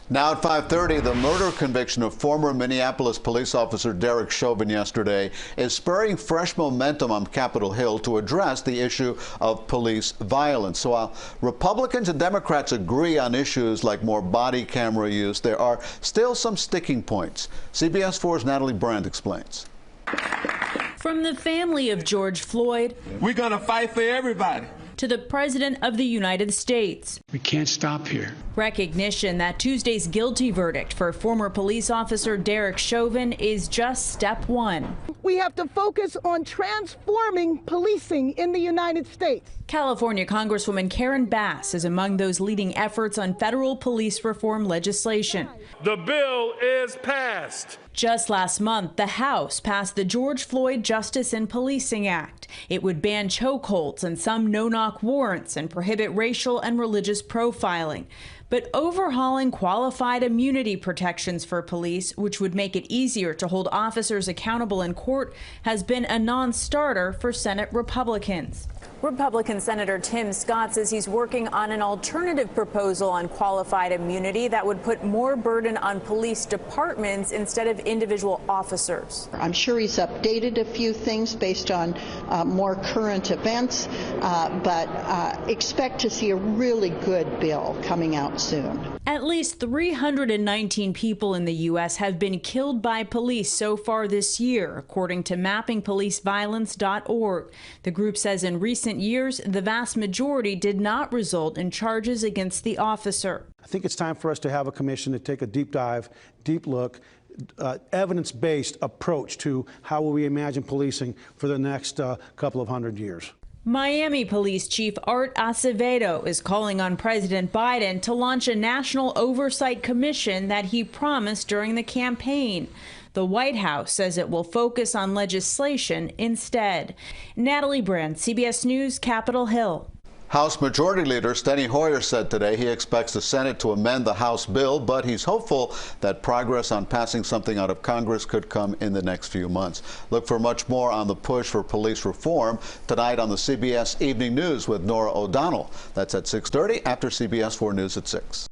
Now at 5:30, the murder conviction of former Minneapolis police officer Derek Chauvin yesterday is spurring fresh momentum on Capitol Hill to address the issue of police violence. So while Republicans and Democrats agree on issues like more body camera use, there are still some sticking points. CBS 4's Natalie Brand explains. From the family of George Floyd, we're going to fight for everybody, to the President of the United States. We can't stop here. Recognition that Tuesday's guilty verdict for former police officer Derek Chauvin is just step one. We have to focus on transforming policing in the United States. California Congresswoman Karen Bass is among those leading efforts on federal police reform legislation. The bill is passed. Just last month, the House passed the George Floyd Justice in Policing Act. It would ban chokeholds and some no-knock warrants and prohibit racial and religious profiling. But overhauling qualified immunity protections for police, which would make it easier to hold officers accountable in court, has been a non-starter for Senate Republicans. Republican Senator Tim Scott says he's working on an alternative proposal on qualified immunity that would put more burden on police departments instead of individual officers. I'm sure he's updated a few things based on more current events, but expect to see a really good bill coming out soon. At least 319 people in the U.S. have been killed by police so far this year, according to mappingpoliceviolence.org. The group says in recent years, the vast majority did not result in charges against the officer. I think it's time for us to have a commission to take a deep dive, deep look, evidence-based approach to how we imagine policing for the next couple of hundred years. Miami Police Chief Art Acevedo is calling on President Biden to launch a national oversight commission that he promised during the campaign. The White House says it will focus on legislation instead. Natalie Brand, CBS News, Capitol Hill. House Majority Leader Steny Hoyer said today he expects the Senate to amend the House bill, but he's hopeful that progress on passing something out of Congress could come in the next few months. Look for much more on the push for police reform tonight on the CBS Evening News with Nora O'Donnell. That's at 6:30 after CBS 4 News at 6.